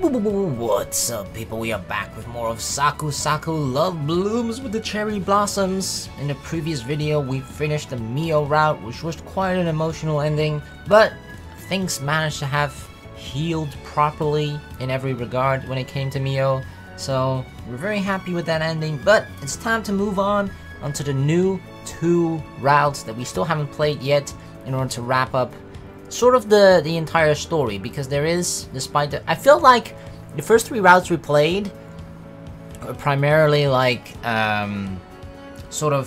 What's up, people? We are back with more of Saku Saku Love Blooms with the Cherry Blossoms. In the previous video, we finished the Mio route, which was quite an emotional ending, but things managed to have healed properly in every regard when it came to Mio. So we're very happy with that ending, but it's time to move on onto the new 2 routes that we still haven't played yet in order to wrap up sort of the entire story, because there is, despite the, I feel like the first 3 routes we played were primarily like sort of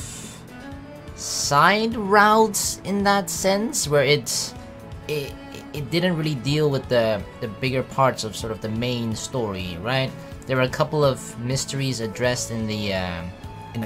side routes in that sense, where it didn't really deal with the bigger parts of sort of the main story, right? There were a couple of mysteries addressed in the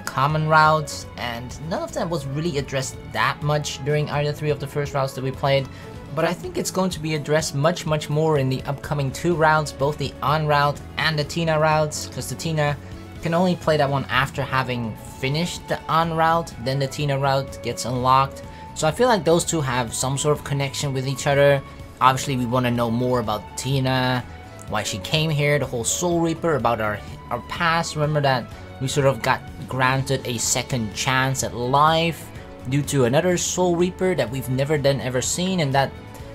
common routes, and none of them was really addressed that much during either 3 of the first routes that we played. But I think it's going to be addressed much more in the upcoming 2 routes, both the On route and the Tina routes, because the Tina can only play that one after having finished the On route, then the Tina route gets unlocked. So I feel like those 2 have some sort of connection with each other. Obviously we want to know more about Tina, why she came here, the whole Soul Reaper, about our past. Remember that we sort of got granted a second chance at life due to another Soul Reaper that we've never ever seen, and that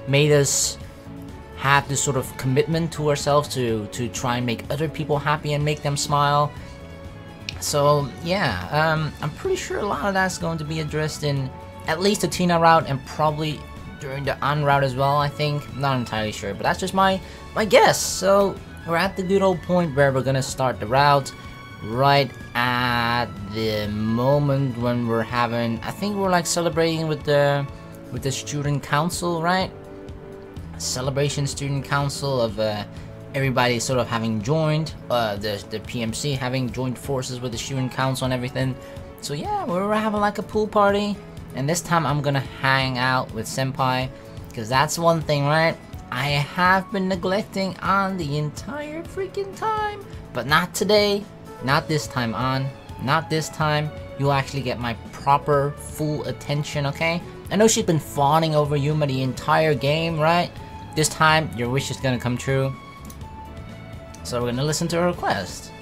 made us have this sort of commitment to ourselves to try and make other people happy and make them smile. So yeah, I'm pretty sure a lot of that's going to be addressed in at least the Tina route, and probably during the On route as well, I think. Not entirely sure, but that's just my guess. So we're at the good old point where we're gonna start the route right at the moment when we're having, I think we're like celebrating with the student council, right? Celebration student council of everybody sort of having joined, the PMC having joined forces with the student council and everything. So yeah, we're having like a pool party, and this time I'm gonna hang out with Senpai, because that's one thing, right? I have been neglecting On the entire freaking time, but not today. Not this time, On. Not this time. You'll actually get my proper, full attention, okay? I know she's been fawning over Yuma the entire game, right? This time, your wish is gonna come true. So we're gonna listen to her request.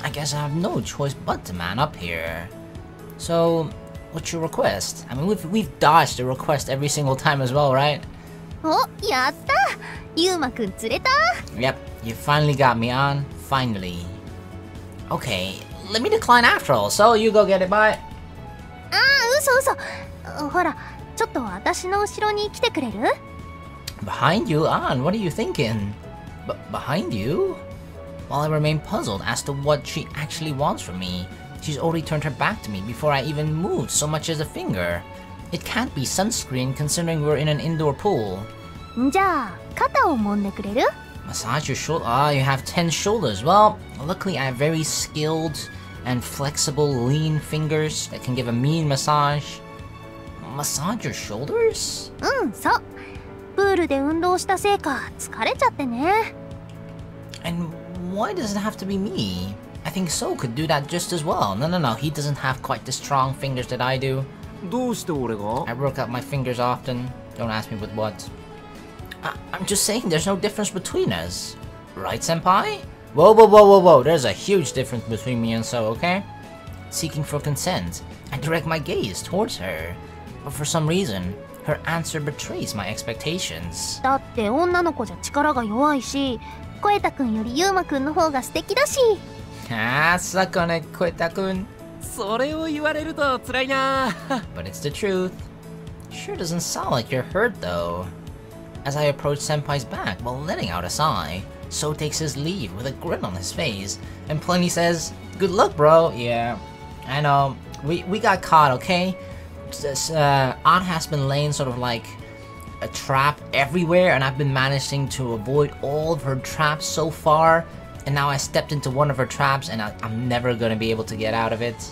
I guess I have no choice but to man up here. So, what's your request? I mean, we've dodged the request every single time as well, right? Oh, yatta! Yuma-kun tsureta! Yep, you finally got me, On. Finally. Okay, let me decline after all, so you go get it, bye. Uso. Hora, chotto watashi no ushiro ni kite kureru? Behind you? On, what are you thinking? Behind you? While I remain puzzled as to what she actually wants from me, she's already turned her back to me before I even moved so much as a finger. It can't be sunscreen considering we're in an indoor pool. じゃあ、肩を揉んでくれる? Massage your shoulder. Ah, you have 10 shoulders. Well, luckily I have very skilled and flexible, lean fingers that can give a mean massage. Massage your shoulders? そう。プールで運動したせいか疲れちゃってね。And why does it have to be me? I think So could do that just as well. No, he doesn't have quite the strong fingers that I do. どうして俺が? I work out my fingers often. Don't ask me with what. I'm just saying there's no difference between us. Right, Senpai? Whoa. There's a huge difference between me and So, okay? Seeking for consent, I direct my gaze towards her. But for some reason, her answer betrays my expectations. だって女の子じゃ力が弱いし、コエタくんよりユーマくんの方が素敵だし。Sakone Koeta-kun. それを言われると辛いな。But it's the truth. Sure doesn't sound like you're hurt though. As I approach Senpai's back while letting out a sigh, So takes his leave with a grin on his face, and plainly says, "Good luck, bro." Yeah, I know. We got caught, okay? On has been laying sort of like a trap everywhere, and I've been managing to avoid all of her traps so far. And now I stepped into one of her traps, and I'm never gonna be able to get out of it.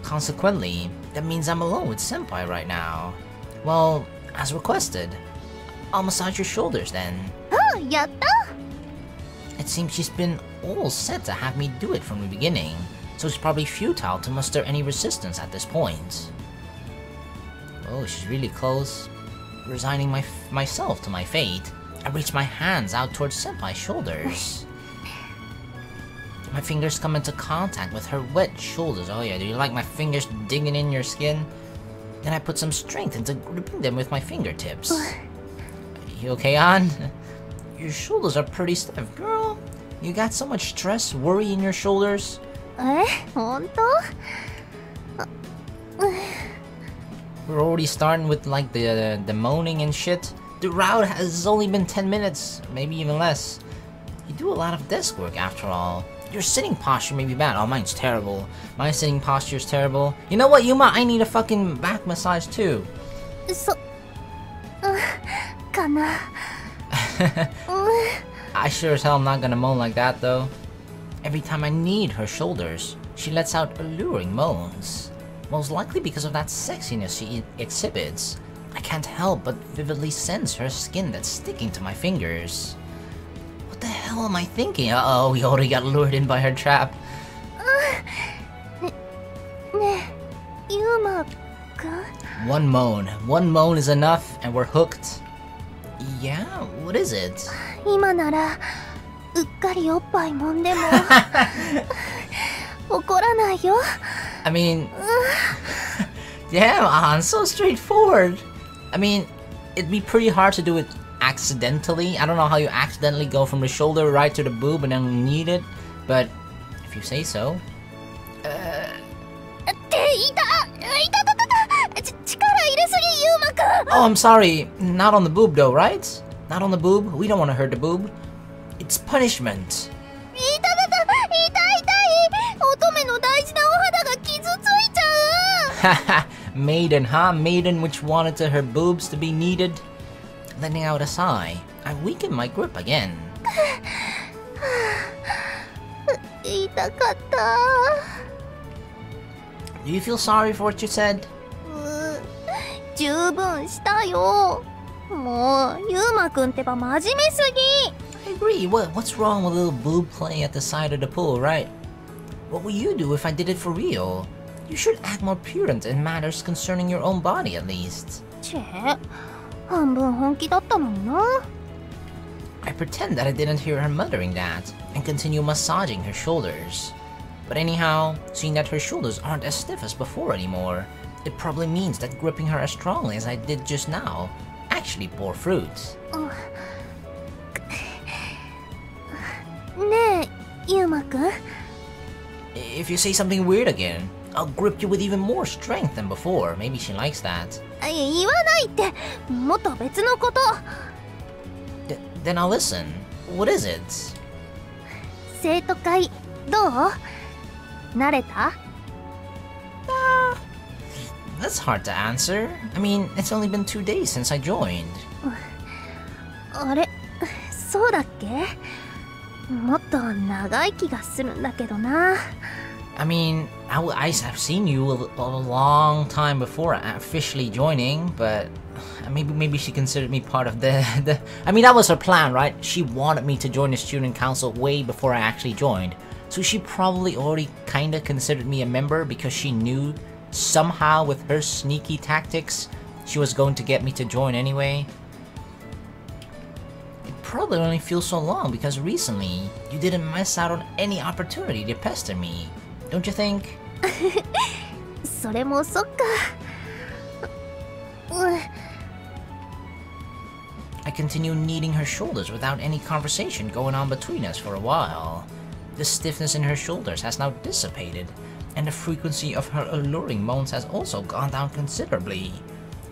Consequently, that means I'm alone with Senpai right now. Well, as requested, I'll massage your shoulders then. Oh, yatta! It seems she's been all set to have me do it from the beginning, so it's probably futile to muster any resistance at this point. Oh, she's really close. Resigning myself to my fate, I reach my hands out towards Senpai's shoulders. My fingers come into contact with her wet shoulders. Oh yeah, do you like my fingers digging in your skin? Then I put some strength into gripping them with my fingertips. You okay, An? Your shoulders are pretty stiff, girl. You got so much stress, worry in your shoulders. We're already starting with like the moaning and shit. The route has only been 10 minutes, maybe even less. You do a lot of desk work after all. Your sitting posture may be bad. Oh, mine's terrible. My sitting posture is terrible. You know what, Yuma? I need a fucking back massage too. I sure as hell am not gonna moan like that though. Every time I knead her shoulders, she lets out alluring moans. Most likely because of that sexiness she exhibits. I can't help but vividly sense her skin that's sticking to my fingers. What the hell am I thinking? Uh-oh, we already got lured in by her trap. One moan is enough and we're hooked. Yeah, what is it? I mean, damn, An, so straightforward. I mean, it'd be pretty hard to do it accidentally. I don't know how you accidentally go from the shoulder right to the boob and then knead it, but if you say so. Oh, I'm sorry. Not on the boob though, right? Not on the boob. We don't want to hurt the boob. It's punishment. Haha, maiden, huh? Maiden which wanted her boobs to be kneaded. Letting out a sigh, I weaken my grip again. Do you feel sorry for what you said? I agree. What's wrong with a little boob play at the side of the pool, right? What would you do if I did it for real? You should act more prudent in matters concerning your own body, at least. I pretend that I didn't hear her muttering that, and continue massaging her shoulders. But anyhow, seeing that her shoulders aren't as stiff as before anymore, it probably means that gripping her as strongly as I did just now actually bore fruit. If you say something weird again, I'll grip you with even more strength than before. Maybe she likes that. Then I'll listen. What is it? That's hard to answer. I mean, it's only been 2 days since I joined. I mean, I've seen you a long time before officially joining, but maybe she considered me part of the I mean, that was her plan, right? She wanted me to join the student council way before I actually joined. So she probably already kinda considered me a member because she knew somehow with her sneaky tactics, she was going to get me to join anyway. It probably only feels so long because recently, you didn't miss out on any opportunity to pester me. Don't you think? I continue kneading her shoulders without any conversation going on between us for a while. The stiffness in her shoulders has now dissipated, and the frequency of her alluring moans has also gone down considerably.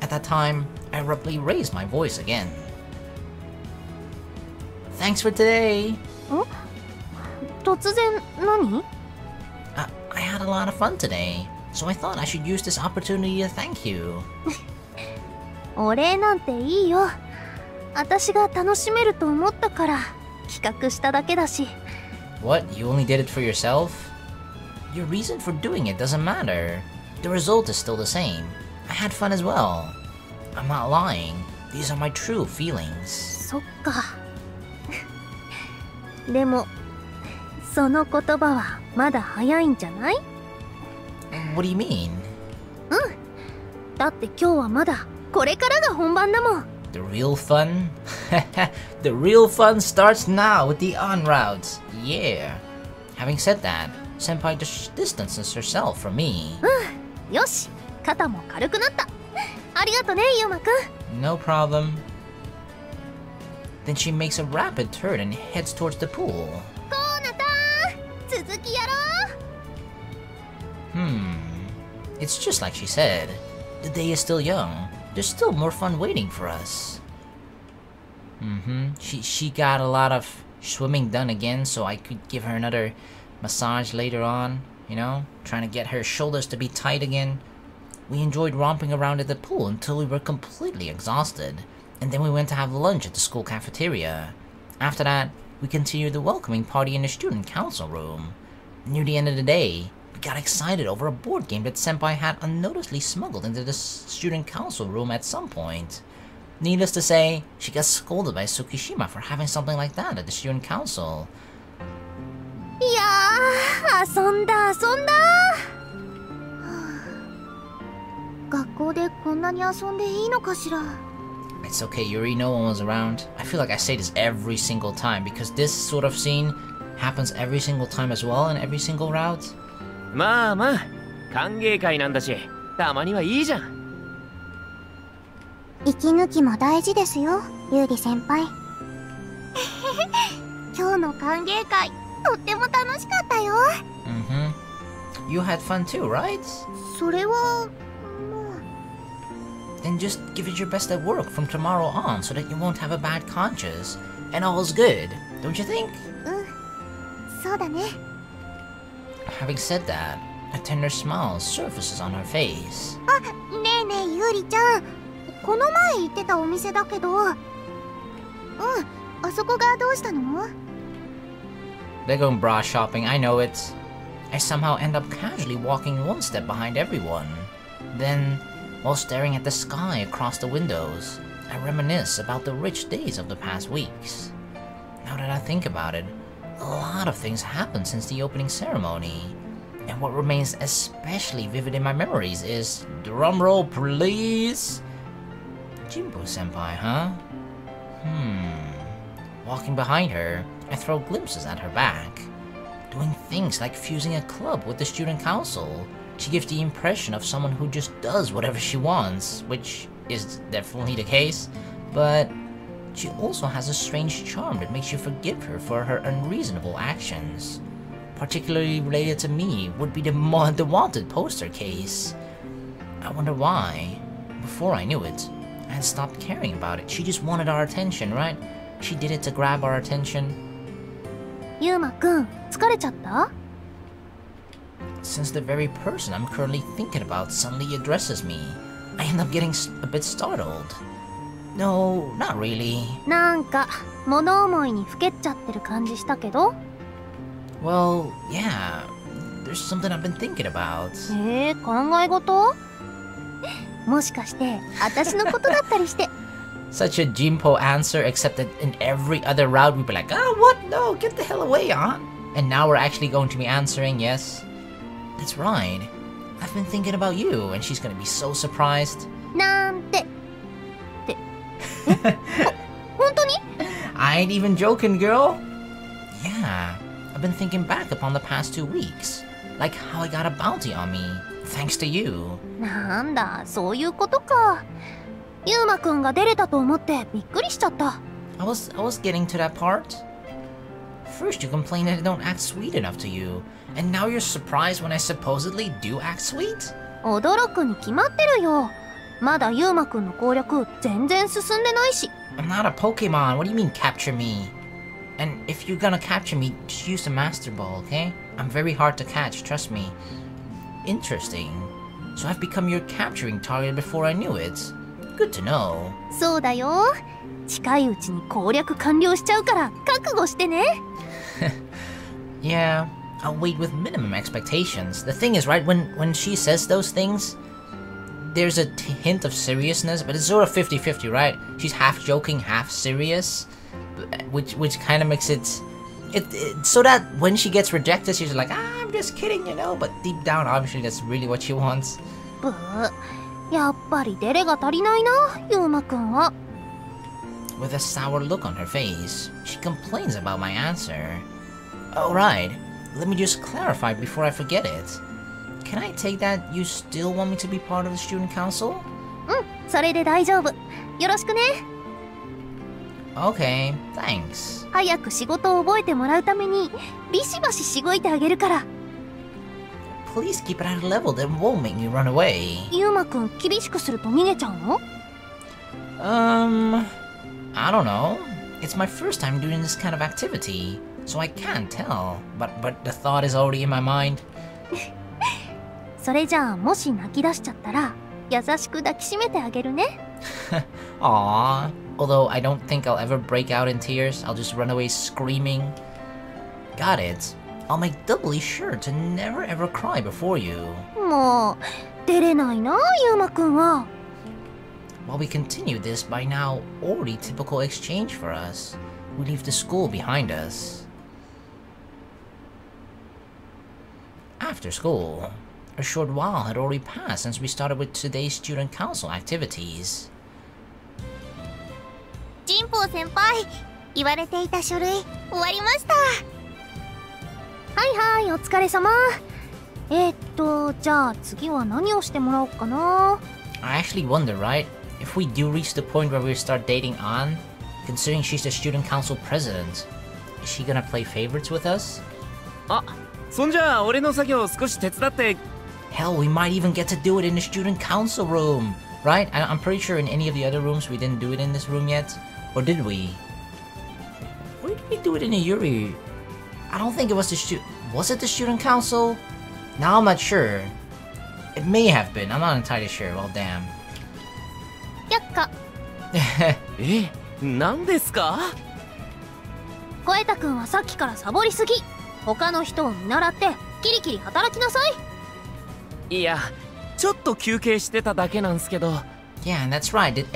At that time, I abruptly raised my voice again. Thanks for today! I had a lot of fun today, so I thought I should use this opportunity to thank you. What? You only did it for yourself? Your reason for doing it doesn't matter. The result is still the same. I had fun as well. I'm not lying. These are my true feelings. What do you mean? The real fun? The real fun starts now with the en routes. Yeah. Having said that, Senpai just distances herself from me. よし、肩も軽くなった。ありがとね、ユウマくん。 No problem. Then she makes a rapid turn and heads towards the pool. コーナター、続きやろう。It's just like she said. The day is still young. There's still more fun waiting for us. She got a lot of swimming done again, so I could give her another massage later on, you know, trying to get her shoulders to be tight again. We enjoyed romping around at the pool until we were completely exhausted, and then we went to have lunch at the school cafeteria. After that, we continued the welcoming party in the student council room. Near the end of the day, we got excited over a board game that Senpai had unnoticedly smuggled into the student council room at some point. Needless to say, she got scolded by Tsukishima for having something like that at the student council. いやー、遊んだ。学校でこんなに遊んでいいのかしら。 It's okay, Yuri, no one was around. I feel like I say this every single time because this sort of scene happens every single time as well in every single route. まあまあ、歓迎会なんだし、たまにはいいじゃん。息抜きも大事ですよ、ユウリ先輩。今日の歓迎会、とっても楽しかったよ。You had fun too, right? それは、Then just give it your best at work from tomorrow on so that you won't have a bad conscience. And all's good, don't you think? そうだね。Having said that, a tender smile surfaces on her face. あ、ねえねえ、ユウリちゃん。この前行ってたお店だけど。あそこがどうしたの？ They're going bra shopping, I know it. I somehow end up casually walking one step behind everyone. Then, while staring at the sky across the windows, I reminisce about the rich days of the past weeks. Now that I think about it, a lot of things happened since the opening ceremony. And what remains especially vivid in my memories is... Drumroll, please! Jimbo-senpai, huh? Walking behind her, I throw glimpses at her back. Doing things like fusing a club with the student council. She gives the impression of someone who just does whatever she wants, which is definitely the case, but she also has a strange charm that makes you forgive her for her unreasonable actions. Particularly related to me would be the wanted poster case. I wonder why. Before I knew it, I had stopped caring about it. She just wanted our attention, right? She did it to grab our attention. ユウマくん、疲れちゃった？ Since the very person I'm currently thinking about suddenly addresses me, I end up getting a bit startled. No, not really. なんか物思いにふけっちゃってる感じしたけど。 Well, yeah, there's something I've been thinking about. 考え事？もしかして私のことだったりして。 Such a Jinpo answer, except that in every other route we'd be like, oh, what? No, get the hell away, Aunt. And now we're actually going to be answering, yes. That's right. I've been thinking about you, and she's gonna be so surprised. なんて。本当に？ I ain't even joking, girl. Yeah, I've been thinking back upon the past 2 weeks. Like how I got a bounty on me, thanks to you. なんだ、そういうことか。ユウマくんが出れたと思ってびっくりしちゃった。I was getting to that part. First you complain that I don't act sweet enough to you, and now you're surprised when I supposedly do act sweet? 驚くに決まってるよ。まだユウマくんの攻略全然進んでないし。I'm not a Pokemon, what do you mean capture me? And if you're gonna capture me, just use the Master Ball, okay? I'm very hard to catch, trust me. Interesting. So I've become your capturing target before I knew it. Good to know. そうだよ。近いうちに攻略完了しちゃうから覚悟してね。Yeah, I'll wait with minimum expectations. The thing is, right, when she says those things, there's a hint of seriousness, but it's sort of 50-50, right? She's half joking, half serious, which kind of makes it so that when she gets rejected, she's like, I'm just kidding, you know, but deep down, obviously, that's really what she wants. やっぱりデレが足りないな、ユウマくんは。with a sour look on her face. She complains about my answer. Alright, let me just clarify before I forget it. Can I take that you still want me to be part of the student council? それで大丈夫。よろしくね。Okay, thanks. 早く仕事を覚えてもらうためにビシバシしごいてあげるから。Please keep it at a level that won't make me run away. ユーマくん厳しくすると逃げちゃうの？ I don't know. It's my first time doing this kind of activity, so I can't tell. But the thought is already in my mind. それじゃあもし泣き出しちゃったら優しく抱きしめてあげるね。Aww. Although I don't think I'll ever break out in tears, I'll just run away screaming. Got it. I'll make doubly sure to never ever cry before you. もう出れないな、ユーマくんは。While we continue this by now already typical exchange for us, we leave the school behind us. After school, a short while had already passed since we started with today's student council activities. ジンポウ先輩、言われていた書類終わりました。はいはい、お疲れ様。じゃあ次は何をしてもらおうかな。I actually wonder, right? If we do reach the point where we start dating An, considering she's the student council president, is she gonna play favorites with us? あ、そんじゃあ俺の作業を少し手伝って。Hell, we might even get to do it in the student council room, right? I'm pretty sure in any of the other rooms we didn't do it in this room yet. Or did we? Where did we do it in the Yuri? I don't think it was the was it the student council? Now I'm not sure. It may have been, I'm not entirely sure. Well, damn. 却下。え、何ですか？小枝くんはさっきからサボりすぎ。他の人を見習ってキリキリ働きなさい。いや、ちょっと休憩してただけなんすけど。Yeah, and that's right. Did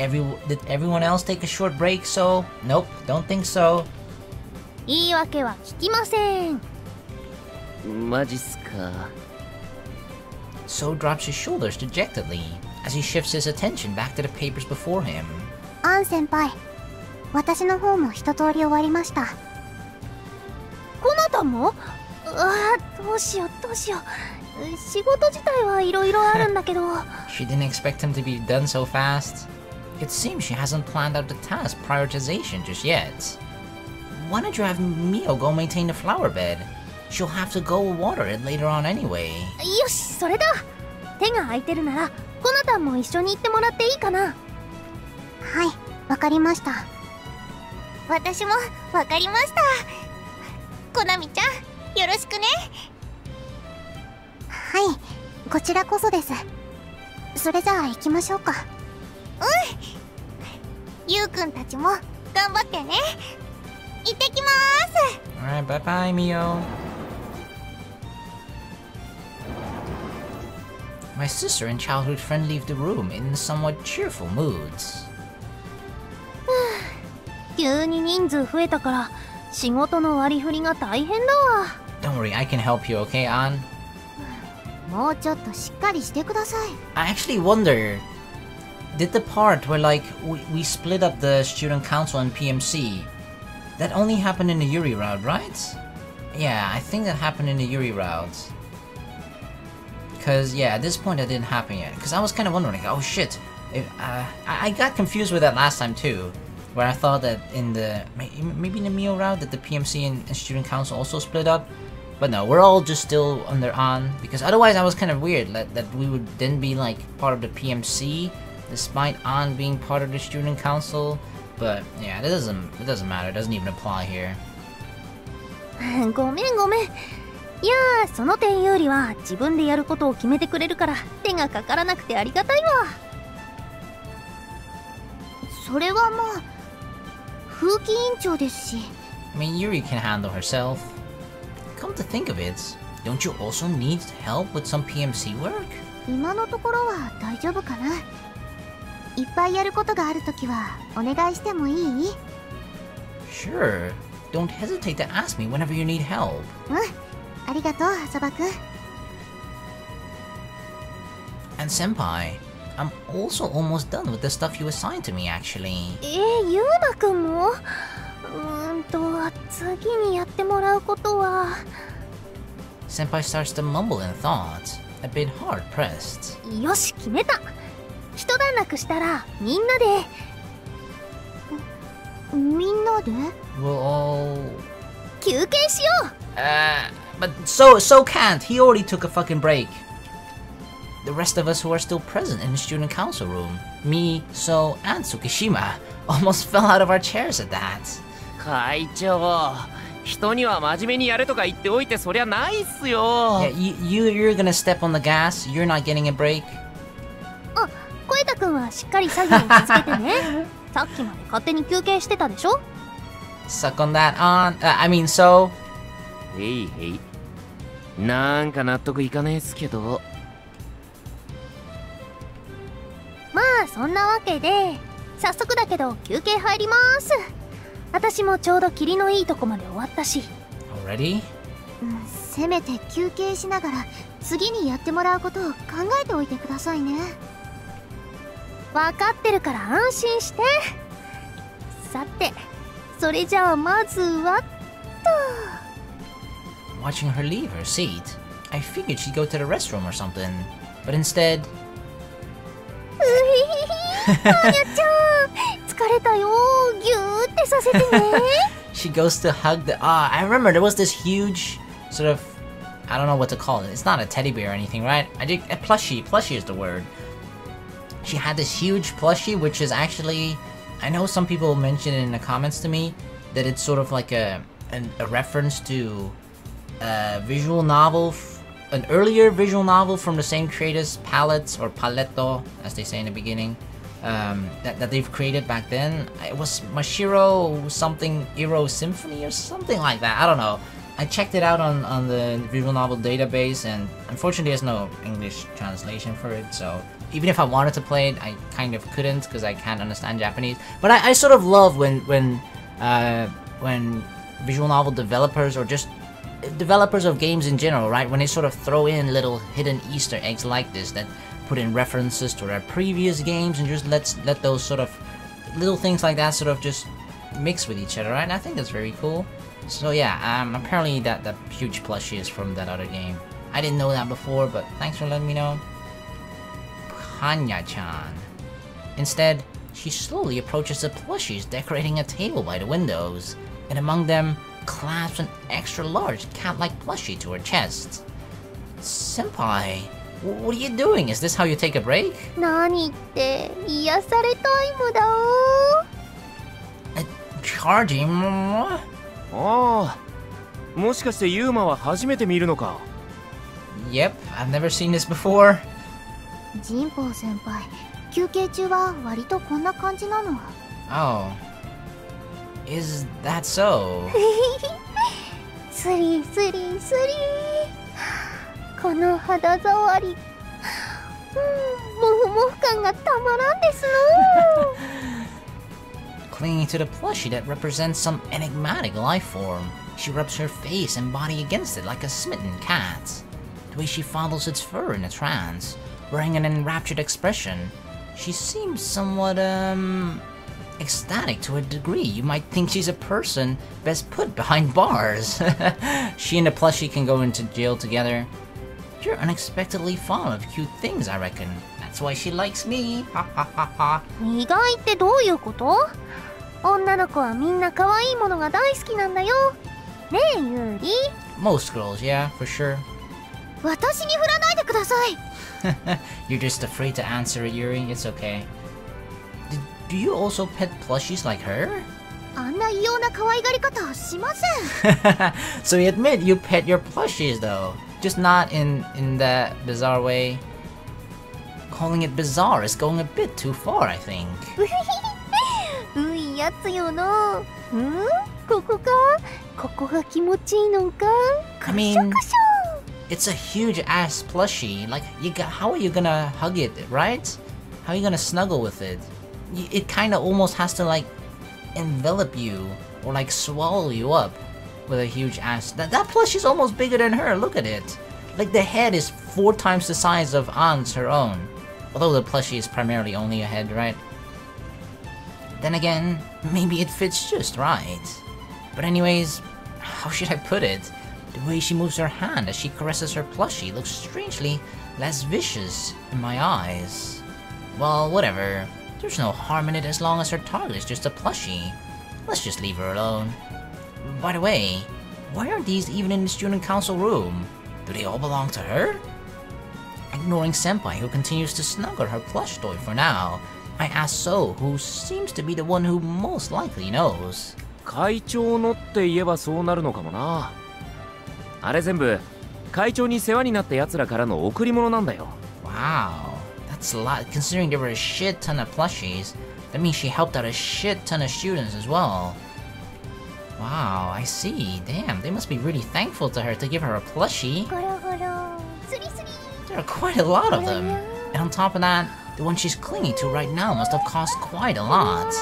everyone else take a short break? So, nope, don't think so. 言い訳は聞きません。マジっすか。So drops his shoulders dejectedly as he shifts his attention back to the papers before him. アン先輩、私の方も一通り終わりました。こなたも？どうしようどうしよう。仕事自体はいろいろあるんだけど。She didn't expect him to be done so fast. It seems she hasn't planned out the task prioritization just yet. Why don't you have Mio go maintain the flower bed? She'll have to go water it later on anyway. よし、それだ。手が空いてるなら、コナタンも一緒に行ってもらっていいかな。はい、わかりました。私もわかりました。コナミちゃん、よろしくね。はい、こちらこそです。それじゃあ行きましょうか。ゆうくんたちも頑張ってね。行ってきまーす。Alright, bye bye, Mio. My sister and childhood friend leave the room in somewhat cheerful moods. 急に人数増えたから仕事の割り振りが大変だわ。Don't worry, I can help you, okay, An? もうちょっとしっかりしてください。I actually wonder, did the part where like we split up the student council and PMC, that only happened in the Yuri route, right? Yeah, I think that happened in the Yuri route. Cause yeah, at this point that didn't happen yet. Cause I was kind of wondering, like, oh shit, I got confused with that last time too, where I thought that in the maybe in the Mio route that the PMC and student council also split up. But no, we're all just still under An, because otherwise I was kind of weird that we would then be like part of the PMC, despite An being part of the student council. But yeah, it doesn't matter, it doesn't even apply here. ごめんごめん。いやー、その点よりは自分でやることを決めてくれるから手がかからなくてありがたいわ。それはまあ風紀委員長ですし。I mean, Yuri can handle herself. Come to think of it, don't you also need help with some PMC work? 今のところは大丈夫かな。いっぱいやることがあるときはお願いしてもいい？ Sure. Don't hesitate to ask me whenever you need help. ありがとう、浅葉くん。 And Senpai, I'm also almost done with the stuff you assigned to me, actually. ゆうまくんも次にやってもらうことは Senpai starts to mumble in thought, a bit hard-pressed. よし決めた一段落したらみんなでWe'll all... 休憩しよう But so can't. He already took a fucking break. The rest of us who are still present in the student council room, me, So, and Tsukishima, almost fell out of our chairs at that. 会長、人には真面目にやれとか言っておいてそりゃないっすよ。Yeah, you're gonna step on the gas. You're not getting a break. あ、小枝くんはしっかり作業を続けてねさっきまで勝手に休憩してたでしょ Suck on that on. I mean, So. へいへい。なんか納得いかねえっすけど。まあそんなわけで早速だけど休憩入ります。私もちょうど霧のいいとこまで終わったし。Already? せめて休憩しながら次にやってもらうことを考えておいてくださいね。分かってるから安心して。さて、それじゃあまずはと。Watching her leave her seat, I figured she'd go to the restroom or something, but instead... あやちゃん、疲れたよ。ぎゅーってさせてね。She goes to hug the... I remember there was this huge sort of... I don't know what to call it. It's not a teddy bear or anything, right? A plushie. Plushie is the word. She had this huge plushie, which is actually... I know some people mentioned in the comments to me that it's sort of like a reference to a visual novel, an earlier visual novel from the same creators, Palette or Paletto, as they say in the beginning, that they've created back then. It was Mashiro something Iro Symphony or something like that. I don't know. I checked it out on the visual novel database, and unfortunately there's no English translation for it, so even if I wanted to play it, I kind of couldn't because I can't understand Japanese. But I sort of love when visual novel developers or just developers of games in general, right? When they sort of throw in little hidden Easter eggs like this that put in references to their previous games and just let those sort of little things like that sort of just mix with each other, right? And I think that's very cool. So yeah, apparently that huge plushie is from that other game. I didn't know that before, but thanks for letting me know. Hanya-chan. Instead, she slowly approaches the plushies decorating a table by the windows, and among them, clasps an extra-large cat-like plushie to her chest. Senpai, what are you doing? Is this how you take a break? 何って癒されタイムだCharging? ああ、もしかしてユーマは初めて見るのか。 Yep, I've never seen this before. ジンポウ先輩、休憩中は割とこんな感じなの。Oh. Is that so? スリスリスリこの肌触り、モフモフ感がたまらんですの。Clinging to the plushie that represents some enigmatic life form, she rubs her face and body against it like a smitten cat. The way she fondles its fur in a trance, wearing an enraptured expression, she seems somewhat, ecstatic to a degree you might think she's a person best put behind bars. She and the plushie can go into jail together. You're unexpectedly fond of cute things, I reckon. That's why she likes me. Ha ha ha ha. 意外ってどういうこと？女の子はみんな可愛いものが大好きなんだよ。ねえ、ユーリ。Most girls, yeah, for sure. 私に振らないでください。You're just afraid to answer it, Yuri. It's okay. Do you also pet plushies like her? あんな異様な可愛がり方はしません。So you admit you pet your plushies though, just not in that bizarre way. Calling it bizarre is going a bit too far, I think. ういやつよの。ここか？ここが気持ちいいのか？ I mean, it's a huge ass plushie. Like, how are you gonna hug it, right? How are you gonna snuggle with it? It kind of almost has to like envelop you or like swallow you up with a huge ass. That plushie is almost bigger than her. Look at it. Like the head is 4 times the size of An's her own. Although the plushie is primarily only a head, right? Then again, maybe it fits just right. But anyways, how should I put it? The way she moves her hand as she caresses her plushie looks strangely less vicious in my eyes. Well, whatever. There's no harm in it as long as her target is just a plushie. Let's just leave her alone. By the way, why aren't these even in the student council room? Do they all belong to her? Ignoring Senpai, who continues to snuggle her plush toy for now, I ask So, who seems to be the one who most likely knows. 会長のって言えばそうなるのかもな。あれ全部会長に世話になった奴らからの贈り物なんだよ。Wow, that's a lot. Considering there were a shit ton of plushies, that means she helped out a shit ton of students as well. Wow, I see. Damn, they must be really thankful to her to give her a plushie. There are quite a lot of them. And on top of that, the one she's clinging to right now must have cost quite a lot.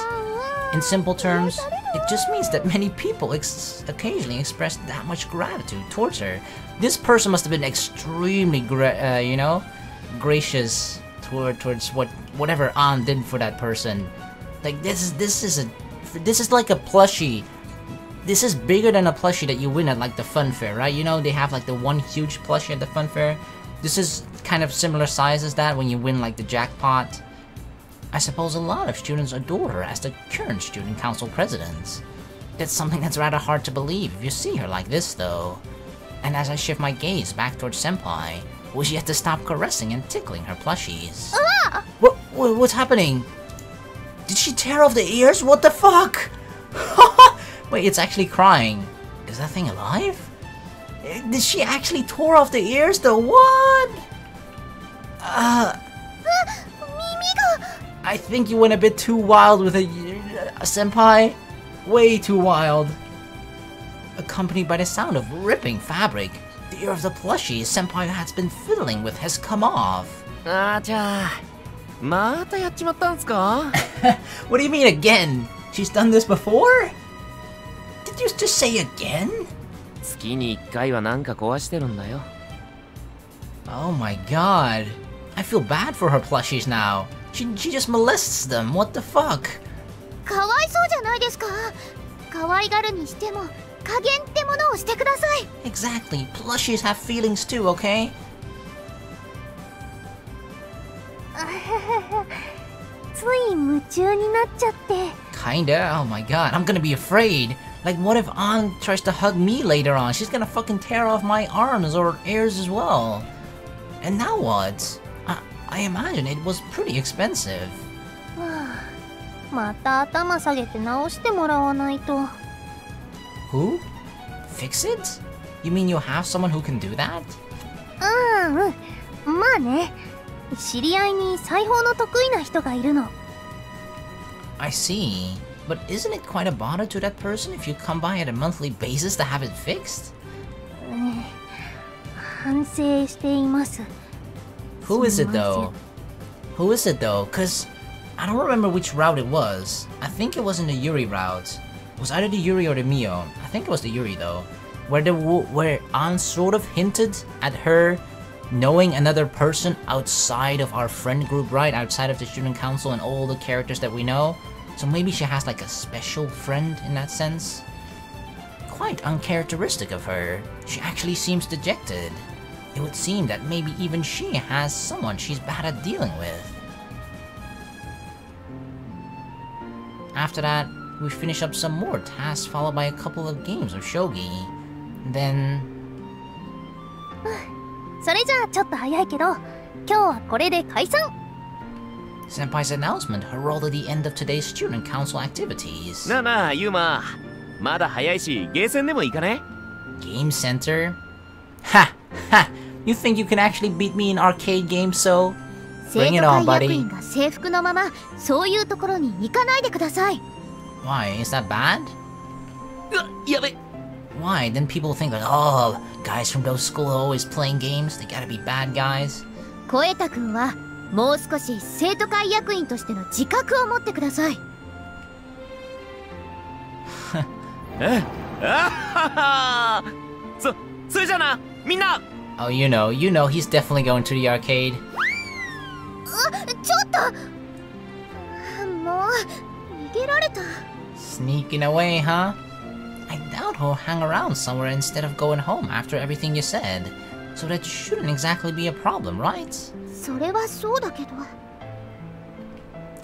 In simple terms, it just means that many people occasionally express that much gratitude towards her. This person must have been extremely, gracious towards whatever An did for that person. Like this is like a plushie. This is bigger than a plushie that you win at like the fun fair, right? You know, they have like the one huge plushie at the fun fair. This is kind of similar size as that when you win like the jackpot. I suppose a lot of students adore her as the current student council president. That's something that's rather hard to believe if you see her like this though. And as I shift my gaze back towards Senpai, who is yet to stop caressing and tickling her plushies. Ah! What's happening? Did she tear off the ears? What the fuck? Wait, it's actually crying. Is that thing alive? Did she actually tore off the ears though? What? I think you went a bit too wild with a Senpai. Way too wild. Accompanied by the sound of ripping fabric, the ear of the plushie Senpai has been fiddling with has come off. What do you mean again? She's done this before? Did you just say again? 月に1回はなんか壊してるんだよ。 Oh my god. I feel bad for her plushies now. She just molests them. What the fuck? かわいそうじゃないですか。可愛がるにしても加減ってものをしてください。 Exactly. Plushies have feelings too, okay? つい夢中になっちゃって。 Kinda. Oh my god. I'm gonna be afraid. Like, what if An tries to hug me later on? She's gonna fucking tear off my arms or ears as well. And now what? I imagine it was pretty expensive. また頭下げて直してもらわないと。 Who? Fix it? You mean you have someone who can do that? まあね。知り合いに裁縫の得意な人がいるの。 I see. But isn't it quite a bother to that person if you come by at a monthly basis to have it fixed? 反省しています。 Who is it though? Who is it though? Cause I don't remember which route it was. I think it wasn't the Yuri route. It was either the Yuri or the Mio. I think it was the Yuri though. Where An sort of hinted at her knowing another person outside of our friend group, right? Outside of the student council and all the characters that we know. So maybe she has like a special friend in that sense. Quite uncharacteristic of her. She actually seems dejected. It would seem that maybe even she has someone she's bad at dealing with. After that, we finish up some more tasks followed by a couple of games of shogi. Then... それじゃあちょっと早いけど、今日はこれで解散。 Senpai's announcement heralded the end of today's student council activities. なあなあ、ユーマ。まだ早いし、ゲーセンでもいいかね？ Game center? Ha! Ha! You think you can actually beat me in arcade games, so? Bring it on, buddy. 生徒会役員が制服のまま、そういうところに行かないでください。 Why? Is that bad? やべ。 Why? Then people think like, oh, guys from those schools are always playing games. They gotta be bad guys. 小枝くんはもう少し生徒会役員としての自覚を持ってください。それじゃな、みんな。 Oh, you know, he's definitely going to the arcade. ったもう逃げられた Sneaking away, huh? I doubt he'll hang around somewhere instead of going home after everything you said. So that shouldn't exactly be a problem, right? それはそうだけど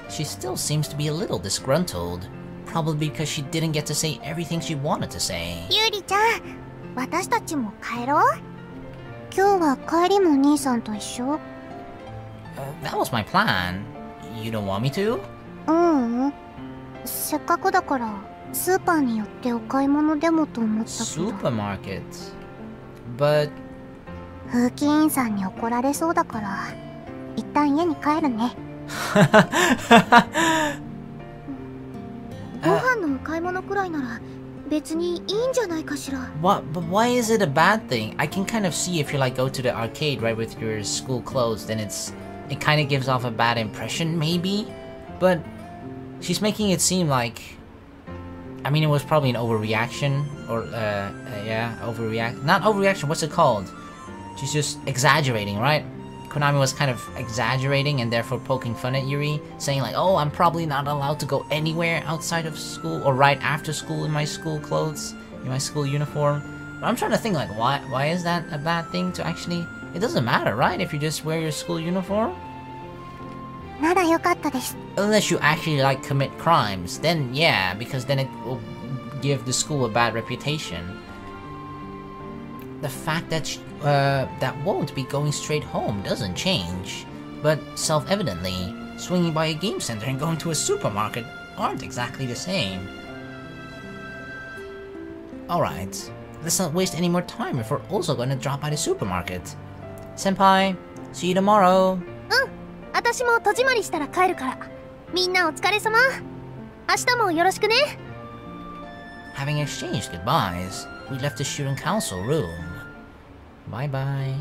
She still seems to be a little disgruntled. Probably because she didn't get to say everything she wanted to say. ゆりちゃん私たちも帰ろう今日は帰りも兄さんと一緒 That was my plan. You don't want me to? せっかくだからスーパーに寄ってお買い物でもと思ったけど Supermarket. But 風紀委員さんに怒られそうだから一旦家に帰るねご飯のお買い物くらいなら別にいいんじゃないかしら But why is it a bad thing? I can kind of see if you like go to the arcade right with your school clothes, then it kind of gives off a bad impression, maybe. But she's making it seem like, I mean, it was probably an overreaction, or not overreaction. What's it called? She's just exaggerating, right? Konami was kind of exaggerating and therefore poking fun at Yuri, saying like, oh, I'm probably not allowed to go anywhere outside of school or right after school in my school clothes, in my school uniform. But I'm trying to think like, why is that a bad thing to actually... It doesn't matter, right? If you just wear your school uniform? ならよかったです Unless you actually like commit crimes, then yeah, because then it will give the school a bad reputation. The fact that that won't be going straight home doesn't change, but self-evidently, swinging by a game center and going to a supermarket aren't exactly the same. Alright, let's not waste any more time if we're also gonna drop by the supermarket. Senpai, see you tomorrow. 私も戸締まりしたら帰るからみんなお疲れ様明日もよろしくね Having exchanged goodbyes, we left the student council room. Bye bye.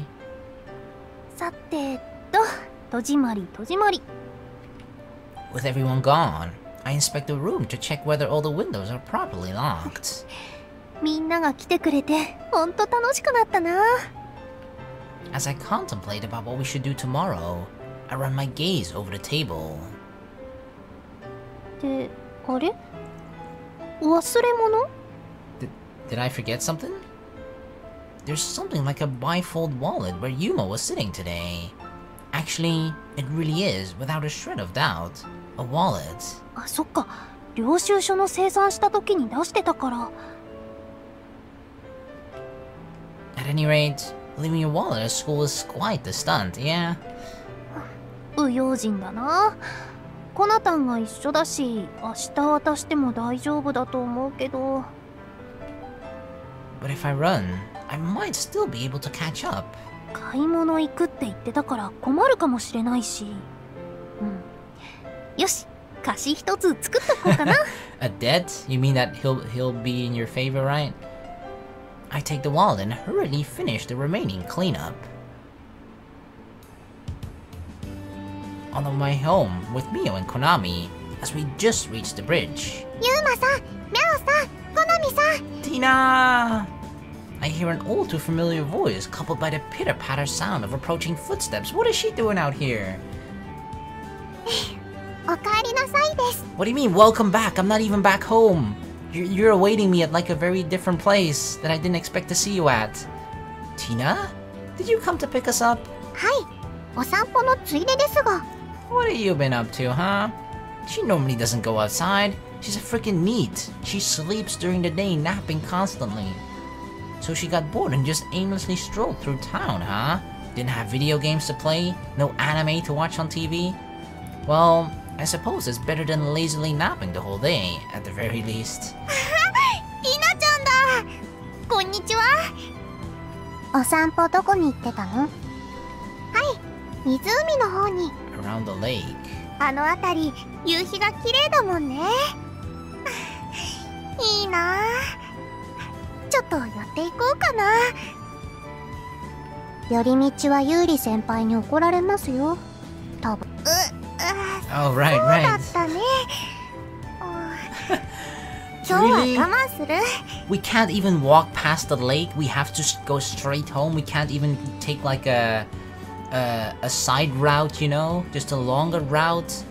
さてと戸締まり With everyone gone, I inspect the room to check whether all the windows are properly locked. みんなが来てくれてほんと楽しくなったな As I contemplate about what we should do tomorrow, I run my gaze over the table. であれ忘れ物 Did I forget something? There's something like a bifold wallet where Yuma was sitting today. Actually, it really is, without a shred of doubt, a wallet. あそっか領収書の生産した時に出してたから At any rate, leaving your wallet at school is quite the stunt, yeah? 不用心だなコナタンが一緒だし明日渡しても大丈夫だと思うけど But if I run, I might still be able to catch up. 買い物行くって言ってたから困るかもしれないしよし貸し一つ作っとこうかな A debt? You mean that he'll be in your favor, right? I take the wallet and hurriedly finish the remaining cleanup. On the way home with Mio and Konami, as we just reached the bridge. ユーマさん、ミャオさん、コナミさん Tina! I hear an all too familiar voice coupled by the pitter-patter sound of approaching footsteps. What is she doing out here? おかえりなさいです What do you mean, welcome back? I'm not even back home. You're awaiting me at like a very different place that I didn't expect to see you at. Tina? Did you come to pick us up? はいお散歩のついでですが What have you been up to, huh? She normally doesn't go outside. She's a freaking NEET. She sleeps during the day, napping constantly. So she got bored and just aimlessly strolled through town, huh? Didn't have video games to play? No anime to watch on TV? Well, I suppose it's better than lazily napping the whole day, at the very least. ティナちゃんだこんにちはお散歩どこに行ってたのはい湖の方に Around the lake. あの辺り夕日が綺麗だもんねいいなちょっと寄っていこうかな寄り道はユーリ先輩に怒られますよ多分Oh, right, そう right. だったね今日は我慢する We can't even walk past the lake. We have to go straight home. We can't even take like a a side route, you know? Just a longer route?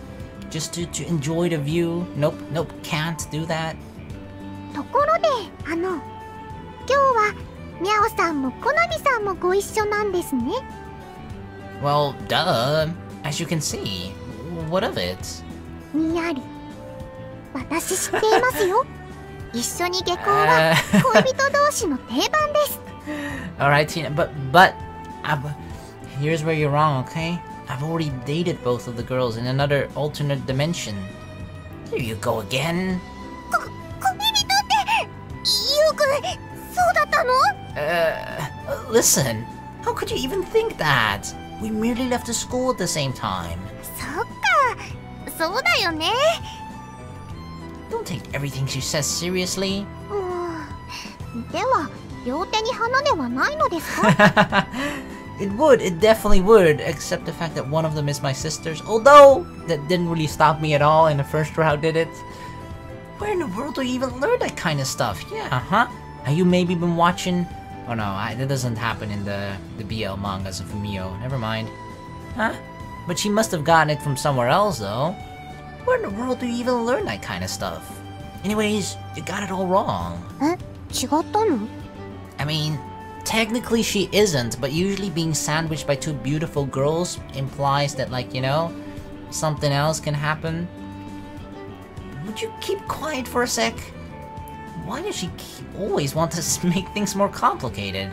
Just to enjoy the view? Nope, can't do that. ところで、今日はミャオさんもコナミさんもご一緒なんですね。Well, duh. As you can see. What of it? にやり。私知っていますよ。一緒に下校は恋人同士の定番です。Alright, Tina, but here's where you're wrong, okay? I've already dated both of the girls in another alternate dimension. Here you go again. 恋人ってユウくん、そうだったの？Listen, how could you even think that? We merely left the school at the same time. そっか、そうだよね。Don't take everything she says seriously. では、両手に花ではないのですか？ It definitely would, except the fact that one of them is my sister's. Although, that didn't really stop me at all in the first round, did it? Where in the world do you even learn that kind of stuff? Yeah, huh? Have you maybe been watching... Oh no, that doesn't happen in the BL mangas of Mio. Never mind. Huh? But she must have gotten it from somewhere else, though. Where in the world do you even learn that kind of stuff? Anyways, you got it all wrong. 違ったの？ I mean, technically she isn't, but usually being sandwiched by two beautiful girls implies that, like, you know, something else can happen. Would you keep quiet for a sec? Why does she always want to make things more complicated?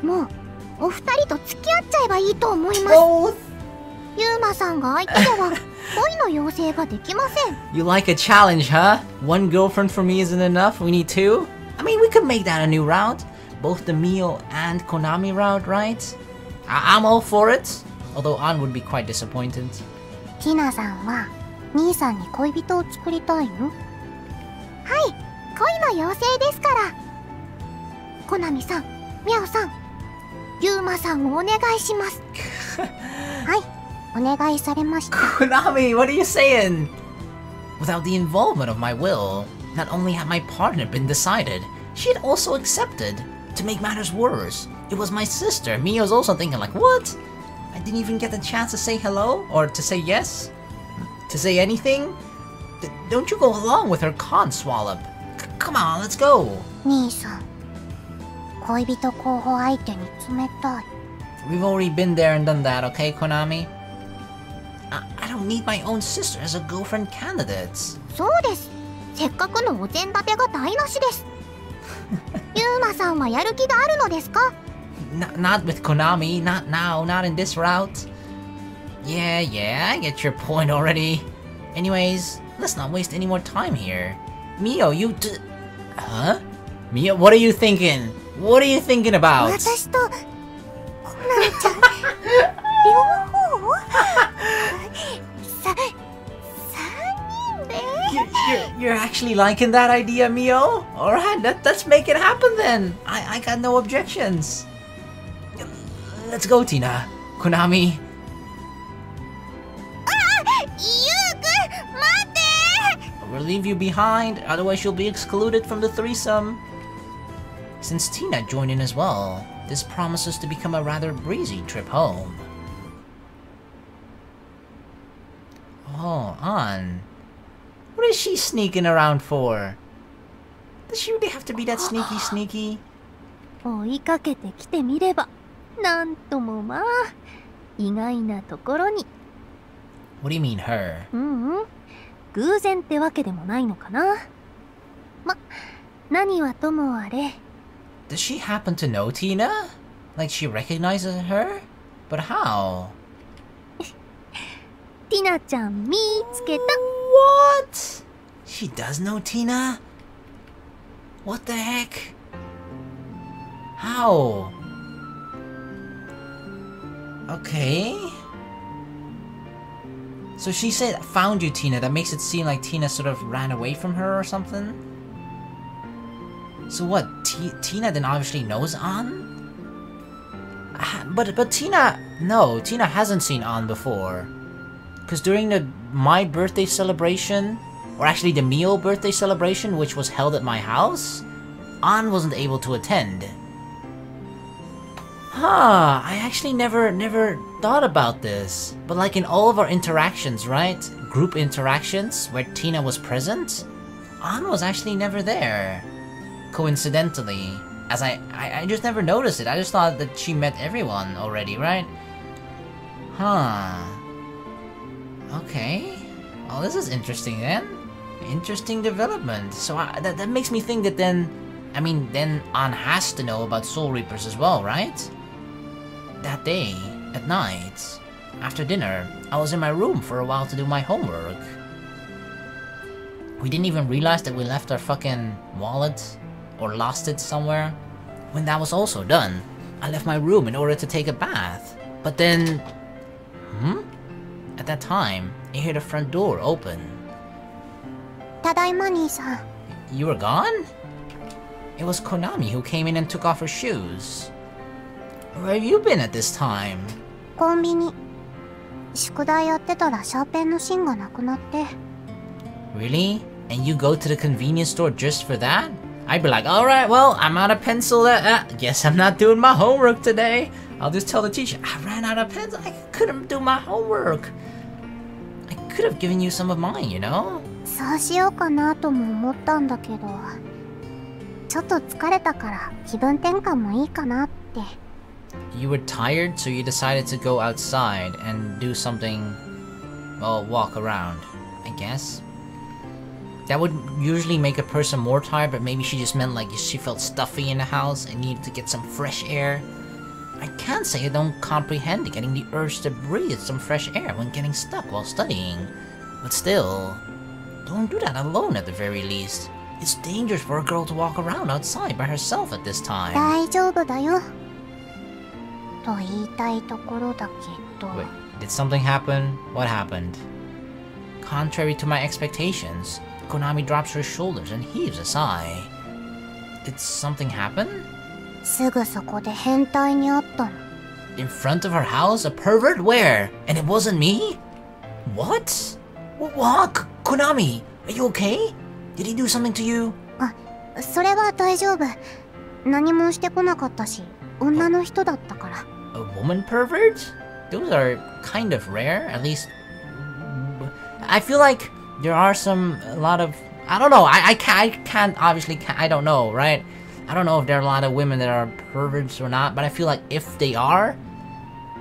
もう、お二人と付き合っちゃえばいいと思います。Both? ユーマさんが相手では恋の要請ができません。You like a challenge, huh? One girlfriend for me isn't enough? We need two? I mean, we could make that a new route. Both the Mio and Konami route, right? I'm all for it. Although An would be quite disappointed. ティナさんは兄さんに恋人を作りたいの？はい、恋の妖精ですから。コナミさん、ミャオさん、ユーマさんをお願いします。はい、お願いされました。Konami, what are you saying? Without the involvement of my will, not only had my partner been decided, she had also accepted. To make matters worse, it was my sister. Mio's also thinking like, what? I didn't even get the chance to say hello? Or to say yes? To say anything? Don't you go along with her con-swallop. Come on, let's go. 兄さん、恋人候補相手に冷たい。We've already been there and done that, okay, Konami? I don't need my own sister as a girlfriend candidate. そうです。せっかくのお膳立てが台無しです。ユーマさんはやる気があるのですか？ Not with Konami, not now, not in this route. Yeah, I get your point already. Anyways, let's not waste any more time here. Mio, Huh? Mio, what are you thinking? What are you thinking about? 私とコナミちゃん両方3人で You're actually liking that idea, Mio? Alright, let's make it happen then. I got no objections. Let's go, Tina. Konami. ユウくん、待って！ We'll leave you behind, otherwise you'll be excluded from the threesome. Since Tina joined in as well, this promises to become a rather breezy trip home. Oh, An. What is she sneaking around for? Does she really have to be that sneaky? 追いかけてきてみれば、なんともまあ、意外なところに。What do you mean, her? 偶然ってわけでもないのかな。何はともあれ。Does she happen to know Tina? Like she recognizes her? But how? ティナちゃん見つけた。What? She does know Tina? What the heck? How? Okay. So she said, found you, Tina. That makes it seem like Tina sort of ran away from her or something? So what? Tina then obviously knows An? But Tina... No, Tina hasn't seen An before. Because during my birthday celebration, or actually the Mio birthday celebration, which was held at my house, An wasn't able to attend. Huh, I actually never thought about this. But like in all of our interactions, right? Group interactions where Tina was present, An was actually never there. Coincidentally. As I just never noticed it. I just thought that she met everyone already, right? Huh. Okay. Well, this is interesting then. Interesting development. So that makes me think that then An has to know about Soul Reapers as well, right? That day, at night, after dinner, I was in my room for a while to do my homework. We didn't even realize that we left our fucking wallet or lost it somewhere. When that was also done, I left my room in order to take a bath. But then... At that time, I hear the front door open. Tadaima, Nii-san. You were gone? It was Konami who came in and took off her shoes. Where have you been at this time? コンビニ。宿題やってたらシャーペンの芯がなくなって。Really? And you go to the convenience store just for that? I'd be like, alright, well, I'm out of pencil. Guess I'm not doing my homework today. I'll just tell the teacher, I ran out of pencil. I couldn't do my homework. I could have given you some of mine, you know? そうしようかなとも思ったんだけど、ちょっと疲れたから気分転換もいいかなって。You were tired, so you decided to go outside and do something, well, walk around, I guess. That would usually make a person more tired, but maybe she just meant like she felt stuffy in the house and needed to get some fresh air. I can't say I don't comprehend getting the urge to breathe some fresh air when getting stuck while studying. But still, don't do that alone at the very least. It's dangerous for a girl to walk around outside by herself at this time. 大丈夫だよ。と言いたいところだけど。 Wait, did something happen? What happened? Contrary to my expectations, Konami drops her shoulders and heaves a sigh. Did something happen? すぐそこで変態に会ったの。 In front of her house? A pervert? Where? And it wasn't me? What? What? Konami, are you okay? Did he do something to you? あ、それは大丈夫。何もしてこなかったし、女の人だったから。A woman pervert? Those are kind of rare, at least. I feel like there are a lot of, I don't know, I don't know, right? I don't know if there are a lot of women that are perverts or not, but I feel like if they are,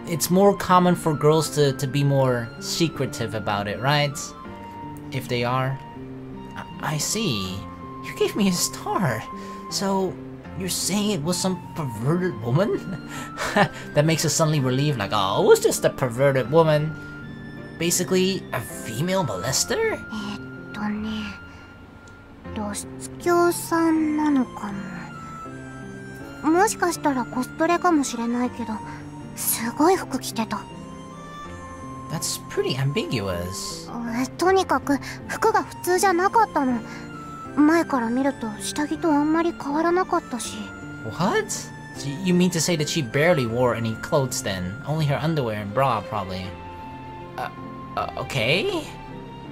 it's more common for girls to be more secretive about it, right? If they are. I see. You gave me a star. So, you're saying it was some perverted woman? That makes us suddenly relieved, like, oh, it was just a perverted woman. Basically, a female molester? 露出狂さんなのかも。もしかしたらコスプレかもしれないけど、すごい服着てた。That's pretty ambiguous. とにかく服が普通じゃなかったの。前から見ると下着とあんまり変わらなかったし。What? So you mean to say that she barely wore any clothes then? Only her underwear and bra, probably. Okay?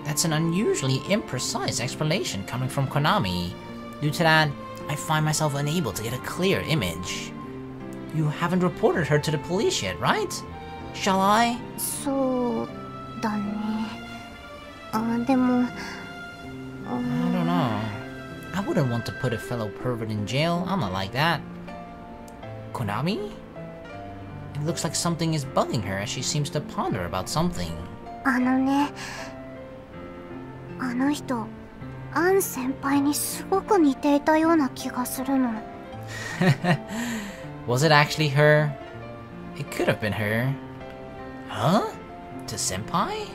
That's an unusually imprecise explanation coming from Konami. Due to that, I find myself unable to get a clear image. You haven't reported her to the police yet, right? Shall I? そうだね。でも。I don't know. I wouldn't want to put a fellow pervert in jail. I'm not like that. Konami? It looks like something is bugging her as she seems to ponder about something. ね、あの人、アン先輩にすごく似ていたような気がするの。Was it actually her? It could have been her. Huh? To senpai?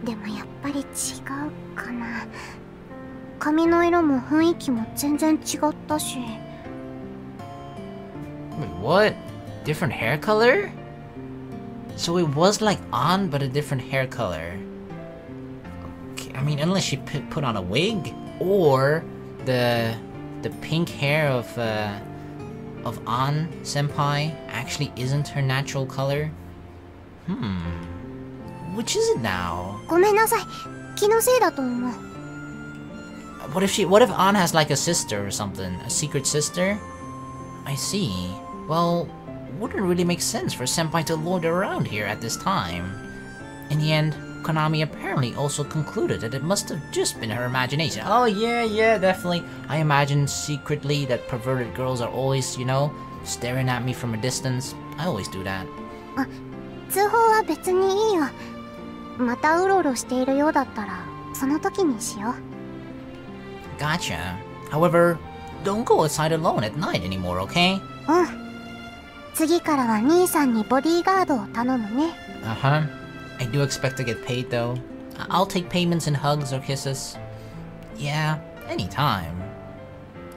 でもやっぱり違うかな。髪の色も雰囲気も全然違ったし。Wait, what? Different hair color? So it was like An, but a different hair color. Okay, I mean, unless she put on a wig, or the pink hair of An senpai actually isn't her natural color. Which is it now? ごめんなさい。気のせいだと思う。What if An has like a sister or something? A secret sister? I see. Well, wouldn't really make sense for Senpai to loiter around here at this time. In the end, Konami apparently also concluded that it must have just been her imagination. Oh yeah, definitely. I imagine secretly that perverted girls are always, you know, staring at me from a distance. I always do that. 通報は別にいいよ。またうろうろしているようだったら、その時にしよう。Gotcha. However, don't go outside alone at night anymore, okay? うん。次からは兄さんにボディーガードを頼むね。Uh-huh. I do expect to get paid though. I'll take payments in hugs or kisses. Yeah, anytime.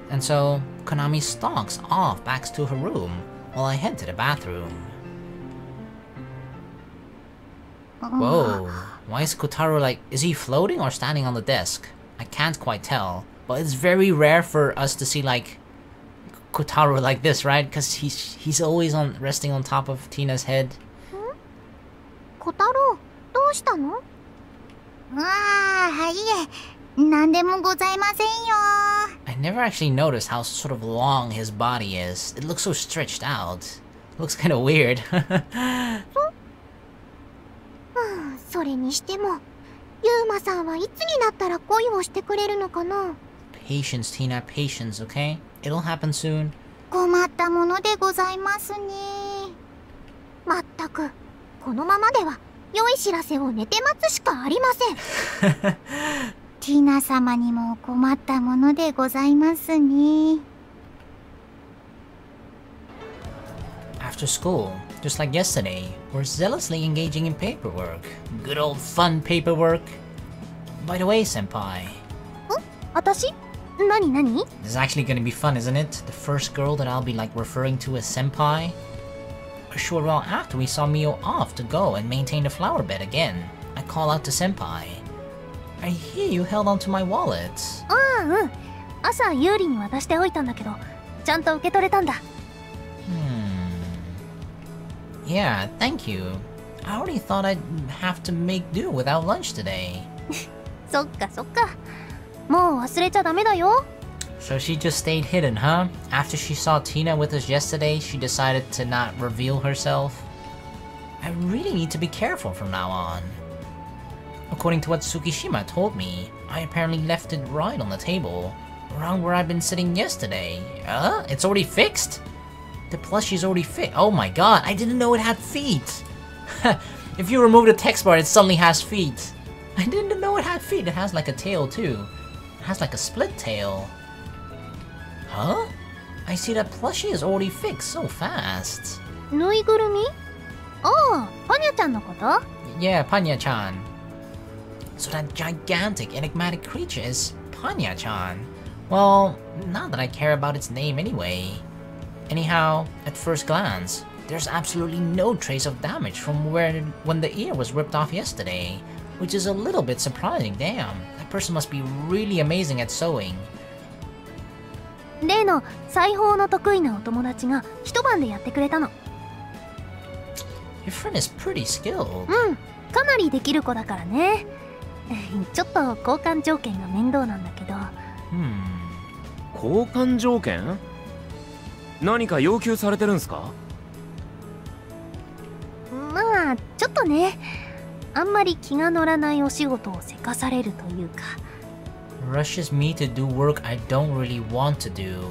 And so, Konami stalks off back to her room, while I head to the bathroom. Whoa, why is Kotaro like, is he floating or standing on the desk? I can't quite tell, but it's very rare for us to see like Kotaro like this, right? Because he's always resting on top of Tina's head. 小太郎、どうしたの？はいえ、なんでもございませんよ。I never actually noticed how sort of long his body is. It looks so stretched out. It looks kind of weird. それにしても、ユーマさんはいつになったら恋をしてくれるのかな？ Patience, Tina, patience, okay? It'll happen soon. 困ったものでございますね。まったく。このままでは良い知らせを寝て待つしかありません。ティナ様にも困ったものでございますね。After school, just like yesterday, we're zealously engaging in paperwork. Good old fun paperwork. By the way, senpai. 私？何？ This is actually gonna be fun, isn't it? The first girl that I'll be like referring to as senpai. A short while after we saw Mio off to go and maintain the flower bed again, I call out to senpai. I hear you held onto my wallet. うん。朝ユーリに渡しておいたんだけど、ちゃんと受け取れたんだ。Yeah, thank you. I already thought I'd have to make do without lunch today. そっか。もう忘れちゃダメだよ。So she just stayed hidden, huh? After she saw Tina with us yesterday, she decided to not reveal herself? I really need to be careful from now on. According to what Tsukishima told me, I apparently left it right on the table, around where I've been sitting yesterday. It's already fixed? The plushie's already fixed. Oh my god, I didn't know it had feet! If you remove the text bar, it suddenly has feet. I didn't know it had feet. It has like a tail too. It has like a split tail. Huh? I see that plushie is already fixed so fast. ぬいぐるみ？ああ、パニャちゃんのこと？ Yeah, Panya-chan. So that gigantic, enigmatic creature is Panya-chan. Well, not that I care about its name anyway. Anyhow, at first glance, there's absolutely no trace of damage from when the ear was ripped off yesterday, which is a little bit surprising. Damn, that person must be really amazing at sewing. 例の裁縫の得意なお友達が一晩でやってくれたの。Your friend is pretty skilled. うん、かなりできる子だからね。ちょっと交換条件が面倒なんだけど。交換条件？何か要求されてるんすか？まあちょっとね、あんまり気が乗らないお仕事をせかされるというか。Rushes me to do work I don't really want to do.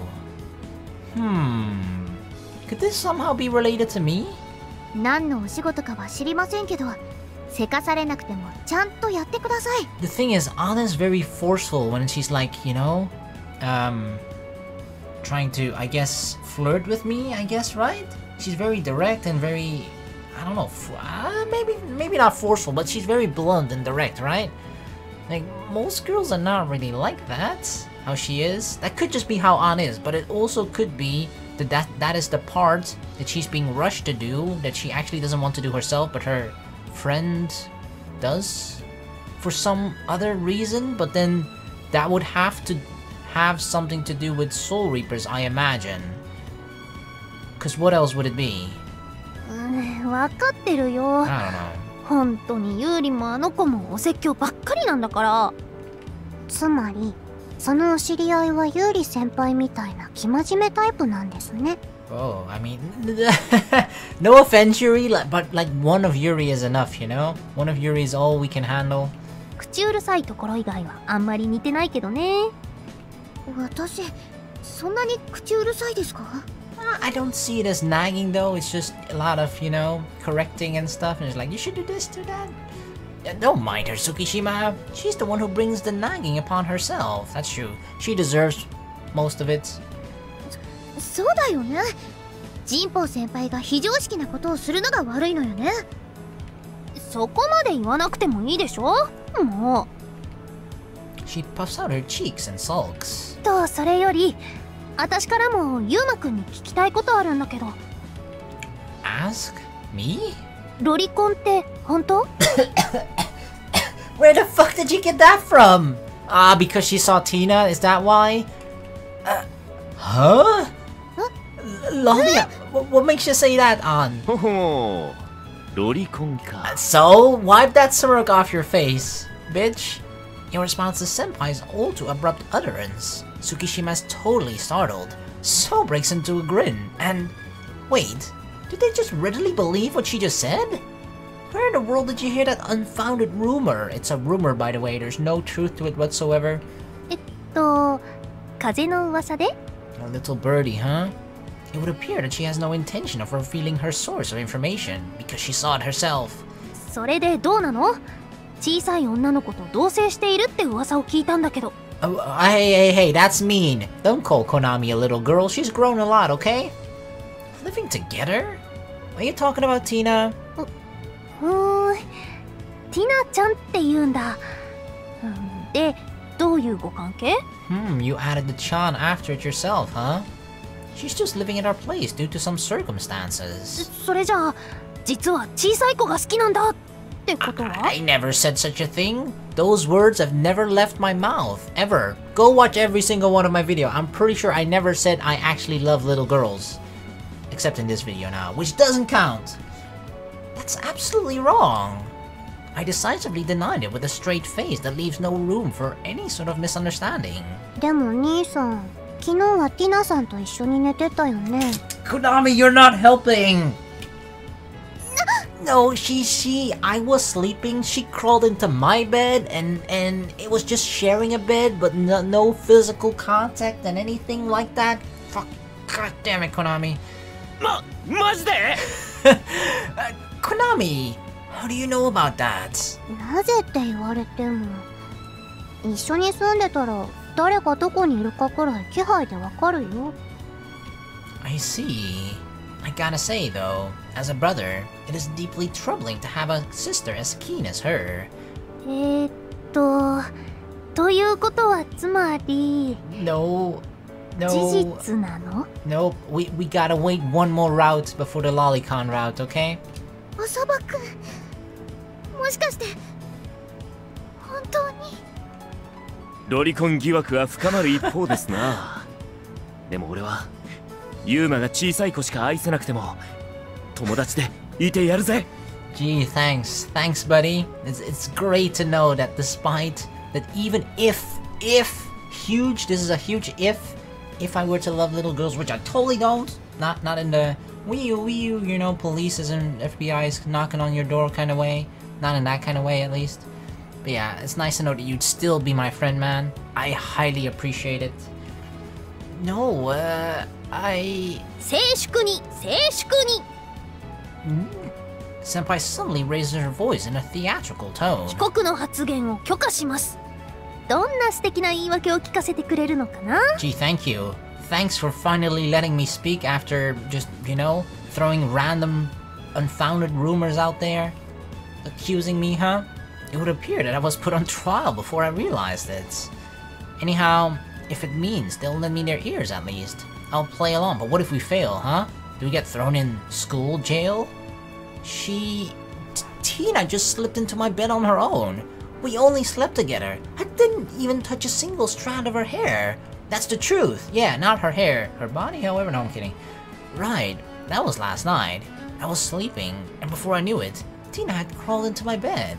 Could this somehow be related to me? 何のお仕事かは知りませんけど、せかされなくてもちゃんとやってください。The thing is, Anna's very forceful when she's like, you know, trying to, I guess, flirt with me, I guess, right? She's very direct and very, I don't know, maybe not forceful, but she's very blunt and direct, right? Like, most girls are not really like that, how she is. That could just be how Anna is, but it also could be that is the part that she's being rushed to do, that she actually doesn't want to do herself, but her friend does for some other reason, but then that would have to have something to do with Soul Reapers, I imagine. Because what else would it be? わかってるよ。 I don't know. 本当にユーリもあの子もお説教ばっかりなんだから。つまりそのお知り合いはユーリ先輩みたいな生真面目タイプなんですね。Oh, I mean, no offense, Yuri, but like one of Yuri is enough, you know? One of Yuri is all we can handle. 口うるさいところ以外はあんまり似てないけどね。私、そんなに口うるさいですか？ I don't see it as nagging though, it's just a lot of, you know, correcting and stuff, and it's like, you should do this, do that. Don't mind her, Tsukishima. She's the one who brings the nagging upon herself. That's true. She deserves most of it. そうだよね。ジンポウ先輩が非常識なことをするのが悪いのよね。そこまで言わなくてもいいでしょ？もう。She puffs out her cheeks and sulks. と、それより、私からもユウマくんに聞きたいことあるんだけど。Ask me? ロリコンって本当？ Where the fuck did you get that from? Ah, because she saw Tina? Is that why? Huh? Lolia, what makes you say that, An? ほほう、ロリコンか。 So, wipe that smirk off your face, bitch. Your response to Senpai's all too abrupt utterance. Tsukishima's totally startled. So breaks into a grin, and... Wait, did they just readily believe what she just said? Where in the world did you hear that unfounded rumor? It's a rumor, by the way, there's no truth to it whatsoever. 風の噂で？ A little birdie, huh? It would appear that she has no intention of revealing her source of information, because she saw it herself. それでどうなの？小さい女の子と同棲しているって噂を聞いたんだけど。Hey, that's mean. Don't call Konami a little girl, she's grown a lot, okay? Living together? Are you talking about Tina? ティナちゃんって言うんだ。で、どういうご関係？ You added the chan after it yourself, huh? She's just living at our place due to some circumstances. それじゃあ、実は小さい子が好きなんだってことは？ I never said such a thing. Those words have never left my mouth, ever. Go watch every single one of my video. I'm pretty sure I never said I actually love little girls. Except in this video now, which doesn't count. That's absolutely wrong. I decisively denied it with a straight face that leaves no room for any sort of misunderstanding. でも兄さん、昨日はティナさんと一緒に寝てたよね。Konami, you're not helping! No, I was sleeping, she crawled into my bed, and it was just sharing a bed, but no physical contact and anything like that. Fuck, god damn it, Konami. マジで？ Konami, how do you know about that? なぜって言われても、一緒に住んでたら誰がどこにいるかくらい気配でわかるよ。I see. I gotta say though, as a brother, it is deeply troubling to have a sister as keen as her. ということはつまり No. 事実なの？ Nope, we gotta wait one more route before the Lolicon route, okay? 浅葉くん、もしかして本当に？ロリコン疑惑は深まる一方ですな。でも俺はユーマが小さい子しか愛せなくても友達でいてやるぜ。 Gee, thanks, buddy. It's great to know that despite that, even if huge, this is a huge if I were to love little girls, which I totally don't, not in the Wii U, you know, police and FBI's knocking on your door kind of way, not in that kind of way at least. But yeah, it's nice to know that you'd still be my friend, man. I highly appreciate it. No,静粛に。Senpai suddenly raises her voice in a theatrical tone. 被告の発言を許可します。どんな素敵な言い訳を聞かせてくれるのかな？ Gee, thank you. Thanks for finally letting me speak after just, you know, throwing random, unfounded rumors out there. Accusing me, huh? It would appear that I was put on trial before I realized it. Anyhow, if it means they'll lend me their ears at least, I'll play along. But what if we fail, huh? Do we get thrown in school jail? Tina just slipped into my bed on her own. We only slept together. I didn't even touch a single strand of her hair. That's the truth. Yeah, not her hair. Her body, however, no, I'm kidding. Right, that was last night. I was sleeping, and before I knew it, Tina had crawled into my bed.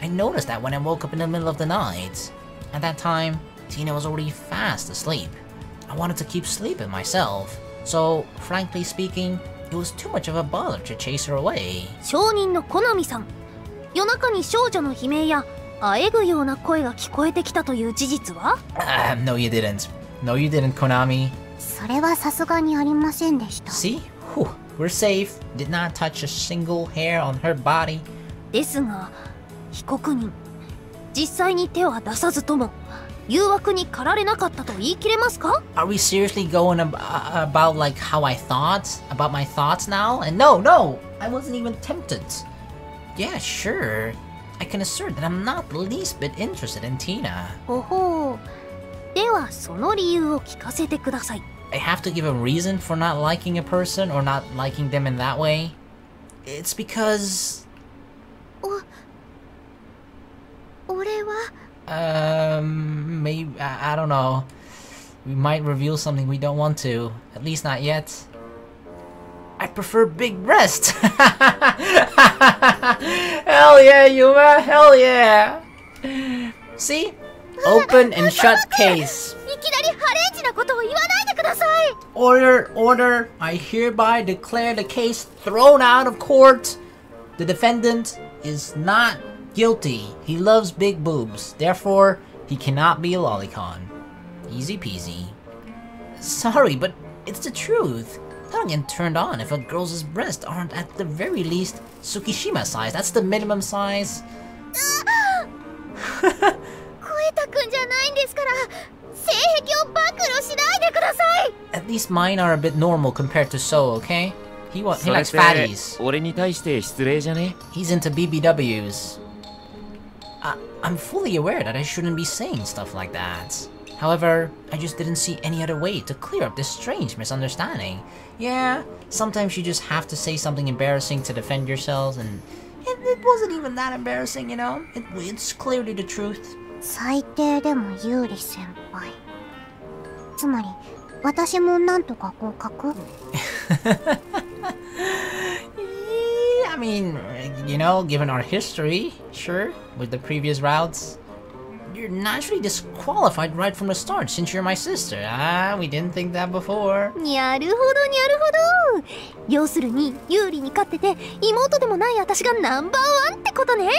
I noticed that when I woke up in the middle of the night. At that time, Tina was already fast asleep. I wanted to keep sleeping myself, So, frankly speaking, it was too much of a bother to chase her away. 証人のコナミさん、夜中に少女の悲鳴やあえぐような声が聞こえてきたという事実は？ No, you didn't. No, you didn't, Konami. それはさすがにありませんでした。 See? Whew, we're safe. Did not touch a single hair on her body. ですが、被告人、実際に手は出さずとも誘惑に駆られなかったと言い切れますか？ Are we seriously going about like how I thought? About my thoughts now? And no! I wasn't even tempted. Yeah, sure. I can assert that I'm not the least bit interested in Tina. ほほう。ではその理由を聞かせてください。I have to give a reason for not liking a person or not liking them in that way? It's because... 俺は maybe, I don't know. We might reveal something we don't want to. At least not yet. I prefer big breasts! Hell yeah, Yuma! Hell yeah! See? Open and shut case. いきなりハレンチなことを言わないでください。 Order! I hereby declare the case thrown out of court. The defendant is not guilty. He loves big boobs. Therefore, he cannot be a lolicon. Easy peasy. Sorry, but it's the truth. I don't get turned on if a girl's breasts aren't at the very least Tsukishima size. That's the minimum size. 声たくんじゃないんですから、性癖を暴露しないでください。 At least mine are a bit normal compared to So, okay? He likes それって fatties. 俺に対して失礼じゃね？ He's into BBWs. I'm fully aware that I shouldn't be saying stuff like that. However, I just didn't see any other way to clear up this strange misunderstanding. Yeah, sometimes you just have to say something embarrassing to defend yourselves, and it wasn't even that embarrassing, you know? It's clearly the truth. 最低でも有利先輩。つまり、私もなんとか合格？ I mean, you know, given our history, sure, with the previous routes, you're naturally disqualified right from the start since you're my sister. We didn't think that before. にゃるほどにゃるほど。要するに有利に勝ってて妹でもない私がナンバーワンってことね。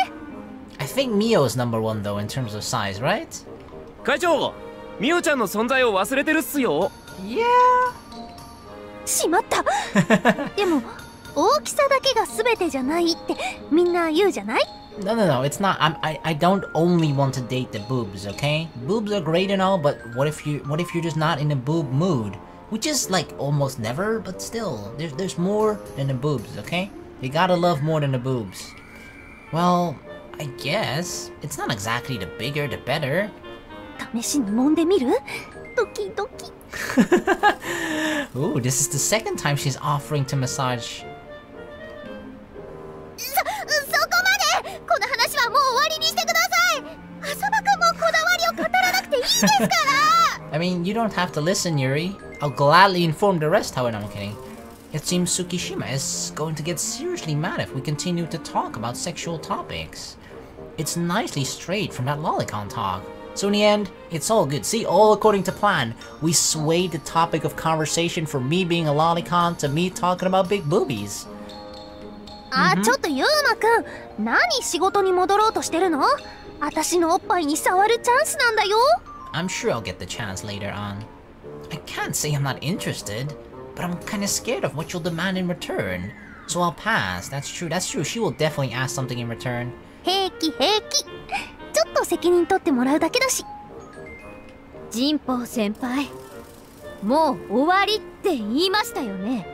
I think Mio is number one though in terms of size, right? 会長、ミオちゃんの存在を忘れてるっすよ。Yeah. しまった。でも大きさだけが全てじゃないってみんな言うじゃない？ No, it's not. I don't only want to date the boobs, okay? Boobs are great and all, but what if you're just not in a boob mood? Which is like almost never, but still, there's more than the boobs, okay? You gotta love more than the boobs. Well, I guess it's not exactly the bigger the better. 試しに揉んでみる？ドキドキ。Ooh, this is the second time she's offering to massage. そこまで！この話はもう終わりにしてください。浅場くんもこだわりを語らなくていいですから。I mean, you don't have to listen, Yuri. I'll gladly inform the rest, however, I'm kidding. It seems Tsukishima is going to get seriously mad if we continue to talk about sexual topics. It's nicely strayed from that lolicon talk. So in the end, it's all good. See, all according to plan. We swayed the topic of conversation from me being a lolicon to me talking about big boobies. あ、ちょっとユーマくん、何仕事に戻ろうとしてるの？私のおっぱいに触るチャンスなんだよ。I'm sure I'll get the chance later on. I can't say I'm not interested, but I'm kinda scared of what you'll demand in return. So I'll pass. That's true. She will definitely ask something in return. 平気平気。ちょっと責任取ってもらうだけだし。ジンポウ先輩、もう終わりって言いましたよね。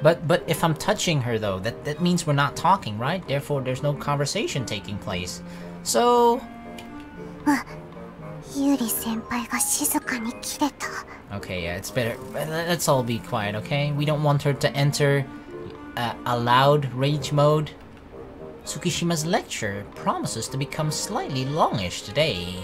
But if I'm touching her though, that means we're not talking, right? Therefore, there's no conversation taking place. So... ユリ先輩が静かに切れた。 Okay, yeah, it's better. Let's all be quiet, okay? We don't want her to enter a loud rage mode. Tsukishima's lecture promises to become slightly longish today.